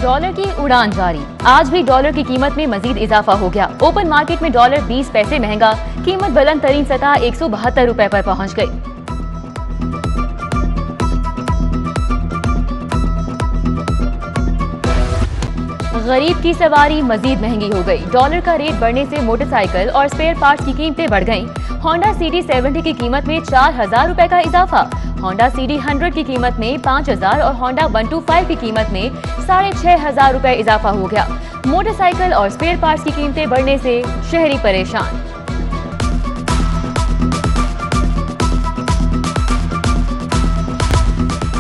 Dollar की उड़ान जारी। आज भी डॉलर की कीमत में मजीद इजाफा हो गया। ओपन मार्केट में डॉलर 20 पैसे महंगा, कीमत बुलंद तरीन सतह 172 रुपए पर पहुंच गई। गरीब की सवारी मजीद महंगी हो गई। डॉलर का रेट बढ़ने से मोटरसाइकिल और स्पेयर पार्ट्स की कीमतें बढ़ गईं। होंडा सीडी 70 की कीमत में 4000 रुपए का इजाफा, होंडा सीडी 100 की कीमत में 5000 और होंडा 125 की कीमत में 6500 रुपए इजाफा हो गया। मोटरसाइकिल और स्पेयर पार्ट्स की कीमतें बढ़ने से शहरी परेशान।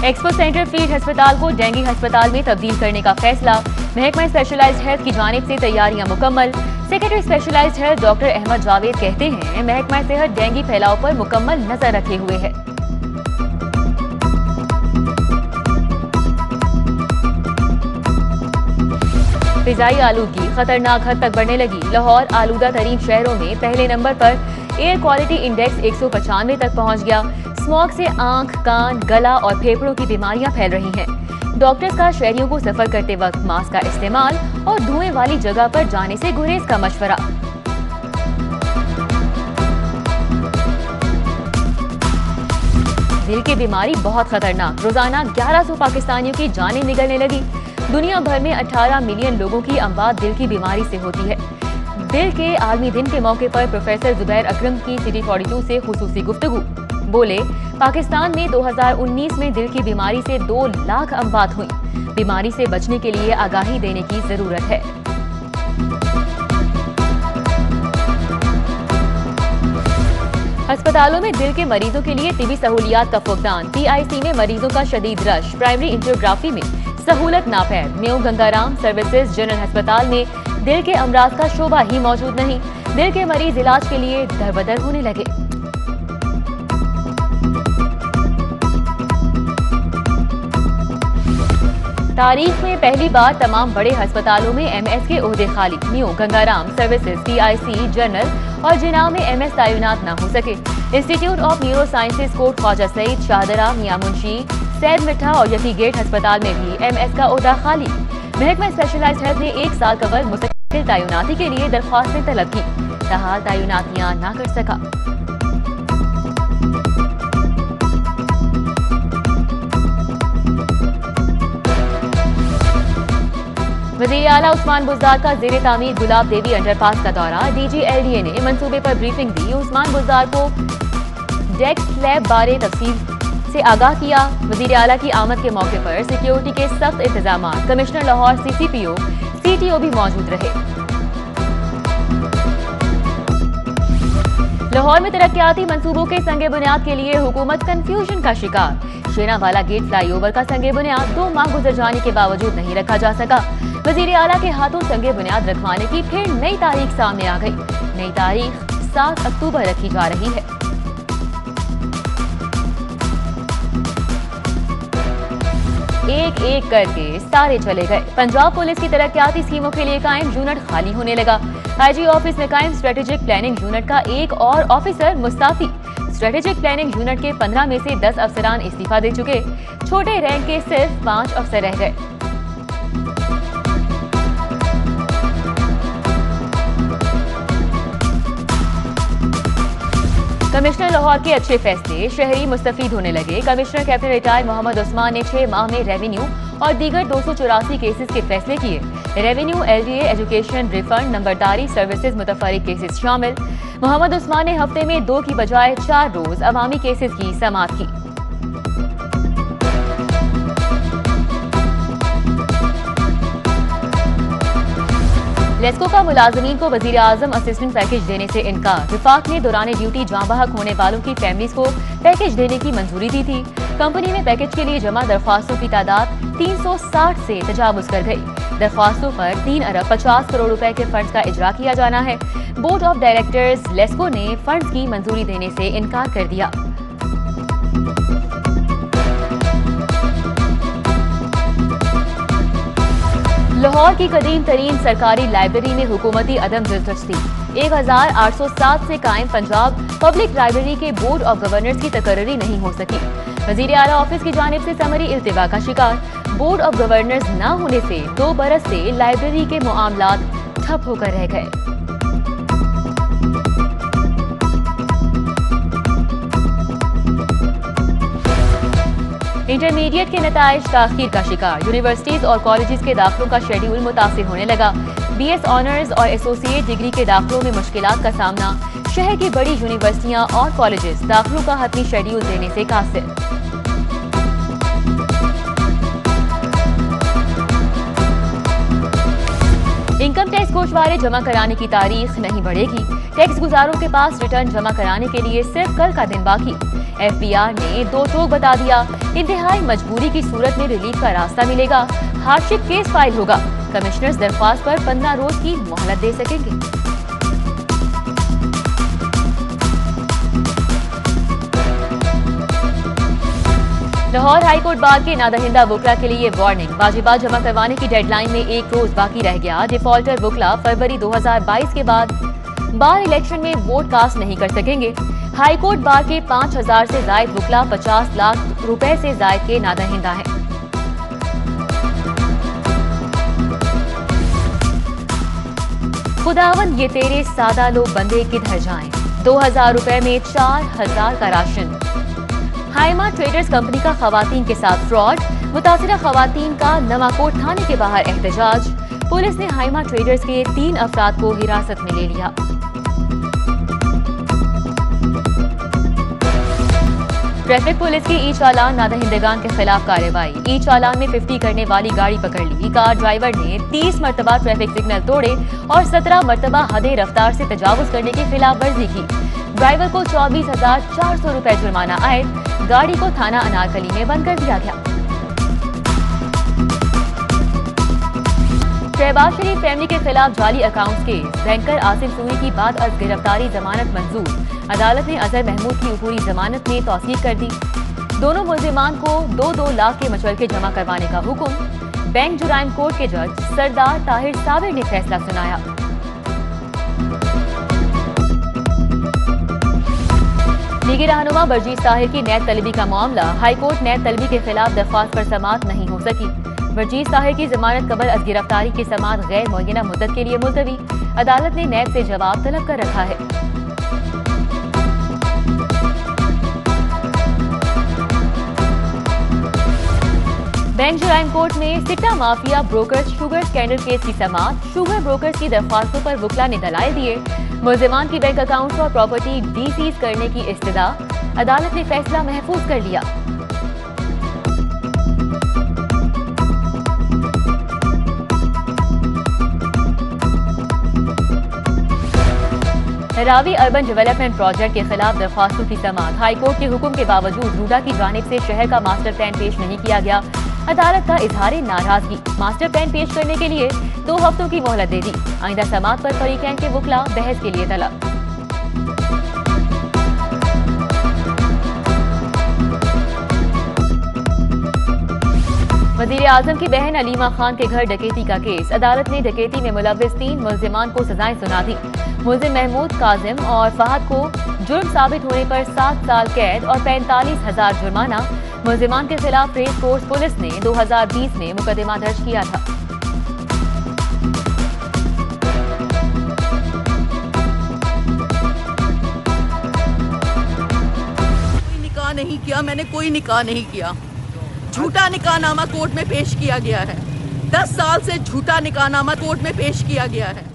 एक्सपो सेंटर फील्ड अस्पताल को डेंगू अस्पताल में तब्दील करने का फैसला। महकमा स्पेशलाइज्ड हेल्थ की जानिब से तैयारियां मुकम्मल। Secretary specialised health doctor Ahmad Javed कहते हैं, महकमा सेहत डेंगू फैलाव पर मुकम्मल नजर रखे हुए है। फिजाई आलूदगी खतरनाक हद तक बढ़ने लगी। लाहौर आलूदा तरीन शहरों में पहले नंबर पर एयर क्वालिटी इंडेक्स 195 तक पहुंच गया। स्मॉग से आंख, कान, गला और फेफड़ों की बीमारियां फैल रही हैं। डॉक्टर्स का शहरियों को सफर करते वक्त मास्क का इस्तेमाल और धुएं वाली जगह पर जाने से गुरेज का मशवरा। दिल की बीमारी बहुत खतरनाक। रोजाना 1100 पाकिस्तानियों की जानें निकलने लगी। दुनिया भर में 18 मिलियन लोगों की अमवात दिल की बीमारी से होती है। दिल के आलमी दिन के मौके पर प्रोफेसर जुबैर अकरम की सिटी 42 से खुसूसी गुफ्तगू। बोले, पाकिस्तान में 2019 में दिल की बीमारी से 2 लाख अमवात हुई। बीमारी से बचने के लिए आगाही देने की जरूरत है। अस्पतालों में दिल के मरीजों के लिए टीबी सहूलियात का फुकदान। पीआईसी में मरीजों का शदीद रश। प्राइमरी एंजियोग्राफी में सहूलत नापैद। म्यू गंगाराम सर्विसेज जनरल अस्पताल में दिल के अमराज का शोबा ही मौजूद नहीं। दिल के मरीज इलाज के लिए दरबदर होने लगे। तारीख में पहली बार तमाम बड़े अस्पतालों में एमएस के ओहदे खाली। म्यू गंगाराम सर्विसेज, पीआईसी जनरल और जिना में एमएस तैनात न हो सके। Institute of neuro sciences Kot Khawaja Saeed, Shahdara, Mian Munshi, Syed Mitha और यकी गेट अस्पताल में भी एमएस का ओहदा खाली। महकमा स्पेशलाइज्ड हेल्थ ने 1 साल कबल मुस्तकिल तैनाती के लिए दरख्वास्तें तलब की, ताहाल तैनातियां न कर सका। वज़ीर आला उस्मान बुज़दार का ज़ेरे तामीर गुलाब देवी अंडरपास का दौरा। डीजीएलडीए ने मंसूबे पर ब्रीफिंग दी। उस्मान बुज़दार को डेक स्लैब बारे तफसील से आगाह किया। वज़ीर आला की आमद के मौके पर सिक्योरिटी के सख्त इंतजाम। कमिश्नर लाहौर, सीसीपीओ, सीटीओ भी मौजूद रहे। लाहौर में तरक्याती मंसूबों के संगे बुनियाद के लिए हुकूमत कंफ्यूजन का शिकार। शेरावाला गेट फ्लाईओवर का संगे बुनियाद 2 माह गुजर जाने के बावजूद नहीं रखा जा सका। वज़ीर आला के हाथों संगे बुनियाद रखवाने की फिर नई तारीख सामने आ गई। नई तारीख 7 अक्टूबर रखी जा रही है। एक एक करके सारे चले गए। पंजाब पुलिस की तरक्याती स्कीमों के लिए कायम यूनिट खाली होने लगा। आईजी ऑफिस में कायम स्ट्रेटेजिक प्लानिंग यूनिट का एक और officer Mustafi. Strategic planning unit के 15 में से 10 अफसरान इस्तीफा दे चुके। छोटे रैंक के सिर्फ 5 अफसर रह गए। कमिश्नर लाहौर के अच्छे फैसले, शहरी मुस्तफीद होने लगे। Commissioner captain retired Mohammad Usman ने 6 माह में रेवेन्यू और दीगर 284 केसेस के फैसले किए। रेवेन्यू, एलडीए, एजुकेशन, रिफंड, नंबरदारी, सर्विसेज मुतफरिक केसेस शामिल। मोहम्मद उस्मान ने हफ्ते में 2 की बजाय 4 रोज अवामी केसेस की समाअत की। लेस्को का मुलाजमीन को वजीर आजम असिस्टेंट पैकेज देने से इनकार। विफाक ने दौरान ड्यूटी जाँ बहक होने वालों की फैमिलीज को पैकेज देने की मंजूरी दी थी। कंपनी में पैकेज के लिए जमा दरख्वास्तों की तादाद 360 से तजावुज कर गई। दरख्वास्तों पर 3 अरब 50 करोड़ रुपए के फंड्स का इजरा किया जाना है। बोर्ड ऑफ डायरेक्टर्स लेस्को ने फंड्स की मंजूरी देने से इनकार कर दिया। लाहौर की कदीम तरीन सरकारी लाइब्रेरी में हुकूमती अदम दिलचस्पी। 1807 से कायम पंजाब पब्लिक लाइब्रेरी के बोर्ड ऑफ गवर्नर्स की तकर्री नहीं हो सकी। वजीर आला ऑफिस की जानिब से समरी इल्तिवा का शिकार। बोर्ड ऑफ गवर्नर्स न होने से 2 बरस से लाइब्रेरी के मामलात ठप होकर रह गए। इंटरमीडिएट के नताइज ताखीर का शिकार, यूनिवर्सिटीज और कॉलेजेस के दाखिलों का शेड्यूल मुतासिर होने लगा। बीएस ऑनर्स और एसोसिएट डिग्री के दाखिलों में मुश्किलात का सामना, शहर की बड़ी यूनिवर्सिटियां और कॉलेजेस दाखिलों का हतमी शेड्यूल देने से कासिर। इनकम टैक्स गोशवारे जमा कराने की तारीख नहीं बढ़ेगी। टैक्स गुजारों के पास रिटर्न जमा कराने के लिए सिर्फ कल का दिन बाकी। एफबीआर ने 2 टोक बता दिया, इंतहाई मजबूरी की सूरत में रिलीफ का रास्ता मिलेगा। हार्डशिप केस फाइल होगा। कमिश्नर्स दरख्वास्त पर 15 रोज की मोहलत दे सकेंगे। लाहौर हाईकोर्ट बार के नादहिंदा वकला के लिए वार्निंग, वाजिबात जमा करवाने की डेडलाइन में 1 रोज बाकी रह गया। डिफॉल्टर वकला फरवरी 2022 के बाद बार इलेक्शन में वोट कास्ट नहीं कर सकेंगे। हाईकोर्ट बार के 5000 से जायद वकला 50 लाख रुपए से जायद के नादहिंदा हैं। खुदावन ये तेरे सादा लो बंदे किधर जाएं, 2000 रुपए में 4000 का राशन। हाइमा ट्रेडर्स कंपनी का खवातीन के साथ फ्रॉड, मुतासिरा खवातीन का नवाकोट थाने के बाहर एहतजाज। पुलिस ने हाइमा ट्रेडर्स के 3 अफराद को हिरासत में ले लिया। ट्रैफिक पुलिस की ई चालान नादहिंदगान के खिलाफ कार्रवाई। ई चालान में 50 करने वाली गाड़ी पकड़ ली। कार ड्राइवर ने 30 मरतबा ट्रैफिक सिग्नल तोड़े और 17 मरतबा हदे रफ्तार से तजावुज करने की खिलाफ वर्जी की। ड्राइवर को 24,400 रुपए जुर्माना आए। गाड़ी को थाना अनारकली में बंद कर दिया गया। शहबाज शरीफ फैमिली के खिलाफ जाली accounts case, banker Asif Suri की बाद अज गिरफ्तारी जमानत मंजूर। अदालत ने अजहर महमूद की ऊपरी जमानत में तौसीक कर दी। दोनों मुल्जिमान को 2-2 लाख के मचवल्के जमा करवाने का हुक्म। बैंक जुराइम कोर्ट के जज सरदार ताहिर साबिर ने फैसला सुनाया। लीगी रहनुमा बरजीत ताहिर की नैब तलबी का मामला, हाईकोर्ट नैब तलबी के खिलाफ दरख्वास्त पर समाअत नहीं हो सकी। बरजीत ताहिर की जमानत कबल अज गिरफ्तारी की समाअत गैर मुअय्यना मुद्दत के लिए मुलतवी। अदालत ने नैब से जवाब तलब कर रखा है। बैंक जुराइम कोर्ट में सिट्टा mafia brokers sugar scandal case की समाअत। शुगर ब्रोकर्स की दरख्वास्तों पर वकला ने दलाइल दिए। मुल्जिमान की बैंक अकाउंट्स और प्रॉपर्टी डीसीज करने की इस्तदा। अदालत ने फैसला महफूज कर लिया। रावी अर्बन डेवलपमेंट प्रोजेक्ट के खिलाफ दरख्वास्तों की समाअत। हाईकोर्ट के हुक्म के बावजूद रूडा की जानिब से शहर का मास्टर प्लान पेश नहीं किया गया। अदालत का इजहार नाराजगी। मास्टर प्लान पेश करने के लिए 2 हफ्तों की मोहलत दे दी। आइंदा समाअत पर फरीकैन के वकला बहस के लिए तलब। वजीर आजम की बहन अलीमा खान के घर डकैती का केस। अदालत ने डकैती में मुलव्विस 3 मुल्जिमान को सजाएं सुना दी। मुल्जिम महमूद काजिम और फहद को जुर्म साबित होने पर 7 साल कैद और 45,000 जुर्माना। मुल्जिमान के खिलाफ रेस कोर्स पुलिस ने 2020 में मुकदमा दर्ज किया था। निकाह नहीं किया, मैंने कोई निकाह नहीं किया। झूठा निकाहनामा कोर्ट में पेश किया गया है। 10 साल से झूठा निकाहनामा कोर्ट में पेश किया गया है।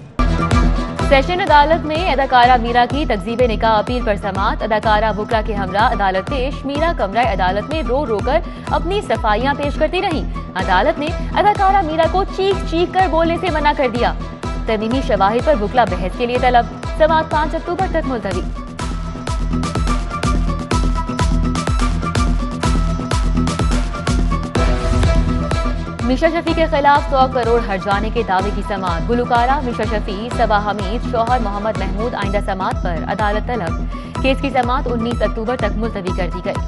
सेशन अदालत में अदाकारा मीरा की तकजीबे निकाह अपील पर समाअत। अदाकारा बुकरा के हमरा अदालत पेश। मीरा कमरा अदालत में रो रो कर अपनी सफाइयां पेश करती रही। अदालत ने अदाकारा मीरा को चीख चीख कर बोलने से मना कर दिया। तमीमी शवाहिद पर बुकला बहस के लिए तलब। समाअत 5 अक्टूबर तक मुलतवी। मिशा शफी के खिलाफ 100 करोड़ हर्जाने के दावे की समाअत। गुलकारा मिशा शफी, सबा हमीद, शौहर मोहम्मद महमूद आइंदा समाअत पर अदालत तलब। केस की समाअत 19 अक्टूबर तक मुलतवी कर दी गई।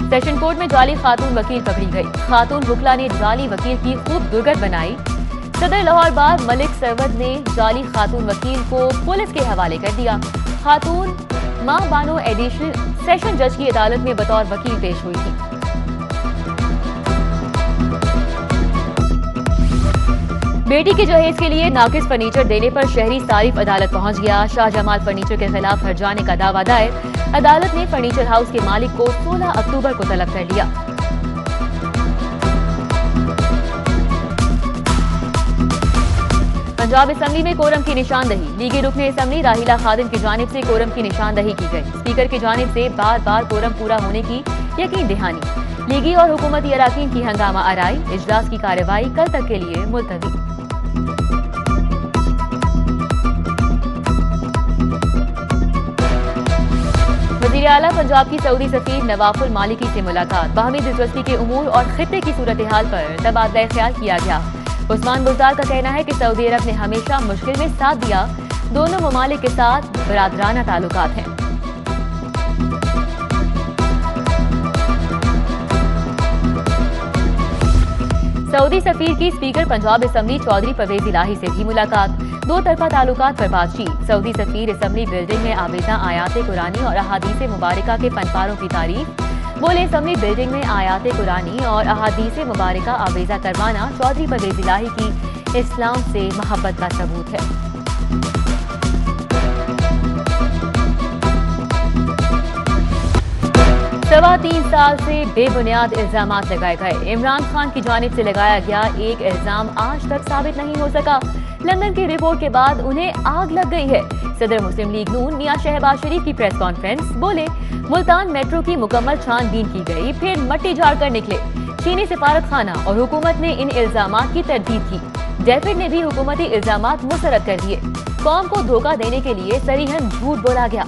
सेशन कोर्ट में जाली खातून वकील पकड़ी गई। खातून वकला ने जाली वकील की खूब दुर्गत बनाई। सदर लाहौर बार मलिक सरवद ने जाली खातून वकील को पुलिस के हवाले कर दिया। खातून मां बानो एडिशनल सेशन जज की अदालत में बतौर वकील पेश हुई थी। बेटी के जहेज के लिए नाकिस फर्नीचर देने पर शहरी सारिफ अदालत पहुंच गया। शाहजमाल फर्नीचर के खिलाफ हर्जाने का दावा दायर। अदालत ने फर्नीचर हाउस के मालिक को 16 अक्टूबर को तलब कर लिया। पंजाब असेंबली में कोरम की निशानदही। लीगी रुकने असेंबली राहिला खादिम की जानिब से कोरम की निशानदही की गई। स्पीकर की जानिब से बार बार कोरम पूरा होने की यकीन दहानी। लीगी और हुकूमती अराकीन की हंगामा आराई। इजलास की कार्रवाई कल तक के लिए मुलतवी। वज़ीर आला पंजाब की सऊदी सफीर नवाफुल मालिकी से मुलाकात। बाहमी दिलचस्पी के उमूर और खित्ते की सूरत हाल पर तबादला ख्याल किया गया। उस्मान बुज़दार का कहना है कि सऊदी अरब ने हमेशा मुश्किल में साथ दिया। दोनों ममालिक के साथ बरादराना ताल्लुकात हैं। सऊदी सफीर की स्पीकर पंजाब असेंबली चौधरी परवेज इलाही से भी मुलाकात। दो तरफा ताल्लुकात पर बातचीत। सऊदी सफीर असेंबली बिल्डिंग में आवेदा आयात कुरानी और अहादीस मुबारका के फनकारों की तारीफ। बोले असेंबली बिल्डिंग में आयात कुरानी और अहादीस मुबारका आवेजा करवाना चौधरी परवेज इलाही की इस्लाम से मोहब्बत का सबूत है। सवा 3 साल से बेबुनियाद इल्जामात लगाए गए। इमरान खान की जानिब से लगाया गया एक इल्जाम आज तक साबित नहीं हो सका। लंदन की रिपोर्ट के बाद उन्हें आग लग गई है। सदर मुस्लिम लीग नून मियां शहबाज शरीफ की प्रेस कॉन्फ्रेंस। बोले मुल्तान मेट्रो की मुकम्मल छानबीन की गई, फिर मट्टी झाड़ कर निकले। चीनी सिफारत खाना और हुकूमत ने इन इल्जामात की तरदीद की। डेफिड ने भी हुकूमती इल्जामात मुस्तरद कर दिए। कौम को धोखा देने के लिए सरीहन झूठ बोला गया।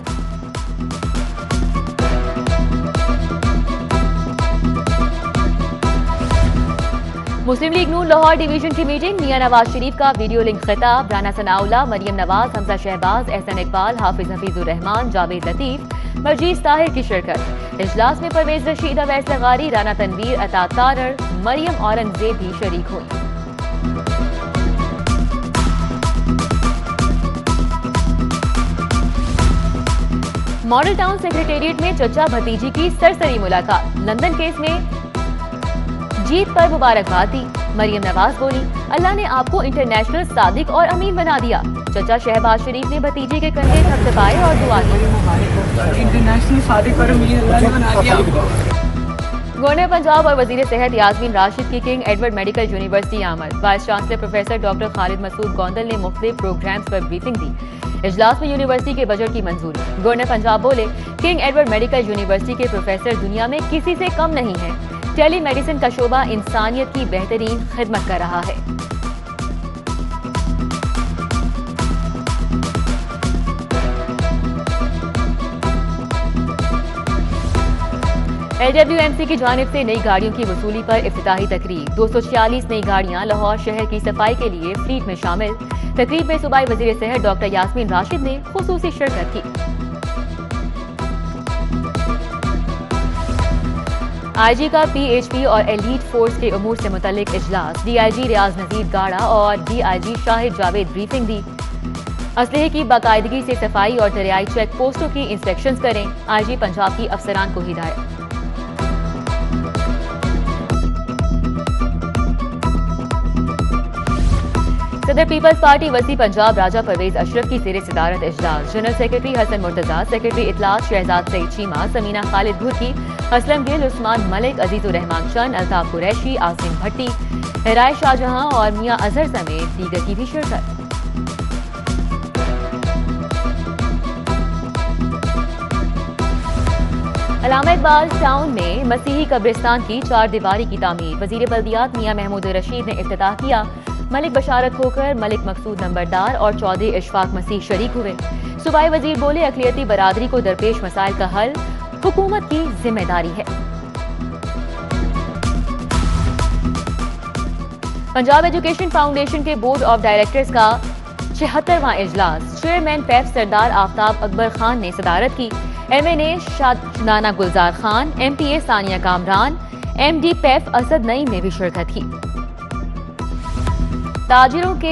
मुस्लिम लीग नून लाहौर डिवीजन की मीटिंग। मियां नवाज शरीफ का वीडियो लिंक खिताब। राना सनाउल्लाह, मरियम नवाज, हमजा शहबाज, एहसन इकबाल, हाफिज हफीजुर रहमान, जावेद लतीफ, मजीद ताहिर की शिरकत। इजलास में परवेज रशीद, अवैस लगारी, राना तनवीर, अता तारर, मरियम औरंगजेब भी शरीक हुई। मॉडल टाउन सेक्रेटेरिएट में चचा भतीजी की सरसरी मुलाकात। लंदन केस में जीत पर मुबारकबाद दी। मरियम नवाज बोली, अल्लाह ने आपको इंटरनेशनल सादिक और अमीन बना दिया। चचा शहबाज शरीफ ने भतीजे के कंधे थपथपाए और दुआ की। इंटरनेशनल सादिक और अमीन अल्लाह ने बना दिया। गवर्नर पंजाब और वजीर सेहत यास्मीन राशिद की किंग एडवर्ड मेडिकल यूनिवर्सिटी आमद। Vice chancellor professor doctor Khalid Masood Gondal ने मुख्तलिफ प्रोग्राम्स पर ब्रीफिंग दी। इजलास में यूनिवर्सिटी के बजट की मंजूरी। गवर्नर पंजाब बोले, किंग एडवर्ड मेडिकल यूनिवर्सिटी के प्रोफेसर दुनिया में किसी से कम नहीं है। टेली मेडिसिन का शोबा इंसानियत की बेहतरीन खिदमत कर रहा है। LWMC की जानिब से नई गाड़ियों की वसूली पर इफ्तिताही तकरीब। 246 नई गाड़ियां लाहौर शहर की सफाई के लिए फ्लीट में शामिल। तकरीब में सूबाई वजीर सेहत डॉक्टर यास्मीन राशिद ने खुसूसी शिरकत की। IG का PHP और एलीट फोर्स के उमूर से मुतल्लिक इजलास। DIG रियाज नजीर गाड़ा और DIG शाहिद जावेद ब्रीफिंग दी। असलहे की बाकायदगी से सफाई और दरियाई चेक पोस्टों की इंस्पेक्शन करें। IG पंजाब की अफसरान को हिदायत। सदर पीपल्स पार्टी वसी पंजाब राजा परवेज अशरफ की ज़ेर सदारत इजलास। General secretary Hassan Murtaza, secretary इतलात शहजाद सईद चीमा, समीना खालिद भुर्की, असलम गिल, उस्मान मलिक, अजीजुर रहमान चंद, अल्ताफ कुरैशी, आसिम भट्टी, राय शाहजहां और मियां अजहर समेत दीगर की भी शिरकत। अल्लामा इकबाल टाउन में मसीही कब्रिस्तान की 4 दीवारी की तामीर। वजीर बल्दियात मियां महमूद रशीद ने इफ्तिताह किया। मलिक बशारत खोकर, मलिक मकसूद नंबरदार और चौधरी इशफाक मसीह शरीक हुए। सूबाई वजीर बोले, अक़लियती बरादरी को दरपेश मसाइल का हल हुकूमत की जिम्मेदारी है। पंजाब एजुकेशन फाउंडेशन के बोर्ड ऑफ डायरेक्टर्स का 76वां इजलास। चेयरमैन पैफ सरदार आफ्ताब अकबर खान ने सदारत की। MNA Shadana Gulzar Khan, MPA Sania Kamran, MD PEF Asad Naeem ने भी शिरकत की। ताजिरों के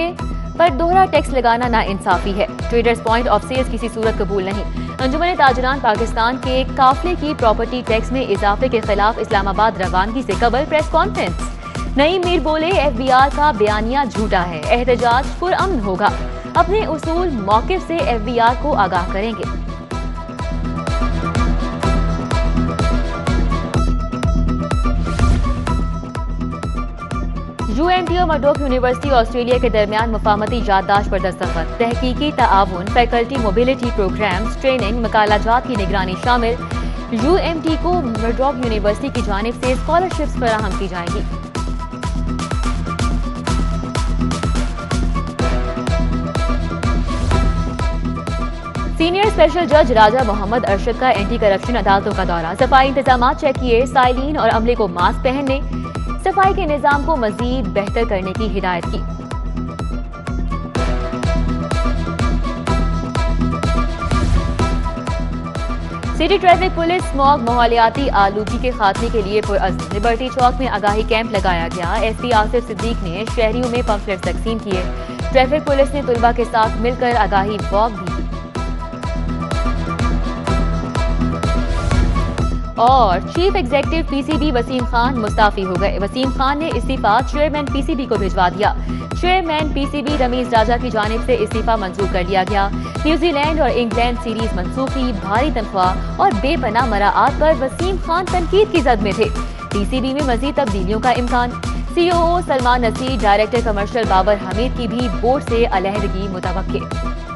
पर दोहरा टैक्स लगाना नाइंसाफी है। ट्रेडर्स पॉइंट ऑफ सेल्स किसी सूरत कबूल नहीं। अंजुमन ताजरान पाकिस्तान के काफले की प्रॉपर्टी टैक्स में इजाफे के खिलाफ इस्लामाबाद रवानगी से कबल प्रेस कॉन्फ्रेंस। नईम मीर बोले, FBR का बयानिया झूठा है, एहतजाज पुरअमन होगा, अपने उसूल मौक़िफ़ से FBR को आगाह करेंगे। UMT और मर्डोक यूनिवर्सिटी ऑस्ट्रेलिया के दरमियान मुफाहमती याददाश्त पर दस्तखत। तहकीकी ताआवुन, फैकल्टी मोबिलिटी प्रोग्राम्स, ट्रेनिंग, मकालाजात की निगरानी शामिल। UMT को मर्डोक यूनिवर्सिटी की जानिब से स्कॉलरशिप्स फराहम की जाएंगी। सीनियर स्पेशल जज राजा मोहम्मद अरशद का एंटी करप्शन अदालतों का दौरा। सफाई इंतजाम चेक किए, साइलिन और अमले को मास्क पहनने, सफाई के निजाम को मजीद बेहतर करने की हिदायत की। सिटी ट्रैफिक पुलिस स्मॉग माहौलियाती आलूगी के खात्मे के लिए पुरअज़्म। लिबर्टी चौक में आगाही कैंप लगाया गया। SP आसिफ सिद्दीक ने शहरियों में पंफलेट तकसीम किए। ट्रैफिक पुलिस ने तुलबा के साथ मिलकर आगाही वॉक भी की। और chief executive PCB Wasim Khan मुस्ताफी हो गए। वसीम खान ने इस्तीफा चेयरमैन PCB को भिजवा दिया। चेयरमैन PCB रमीज राजा की जानिब से इस्तीफा मंजूर कर लिया गया। न्यूजीलैंड और इंग्लैंड सीरीज मंसूखी, भारी तनख्वाह और बेपनाह मराआत पर वसीम खान तनकीद की जद में थे। PCB में मजीद तब्दीलियों का इम्कान। COO Salman Naseer, director commercial Babar Hameed की भी बोर्ड से अलहदगी मुतवक्के।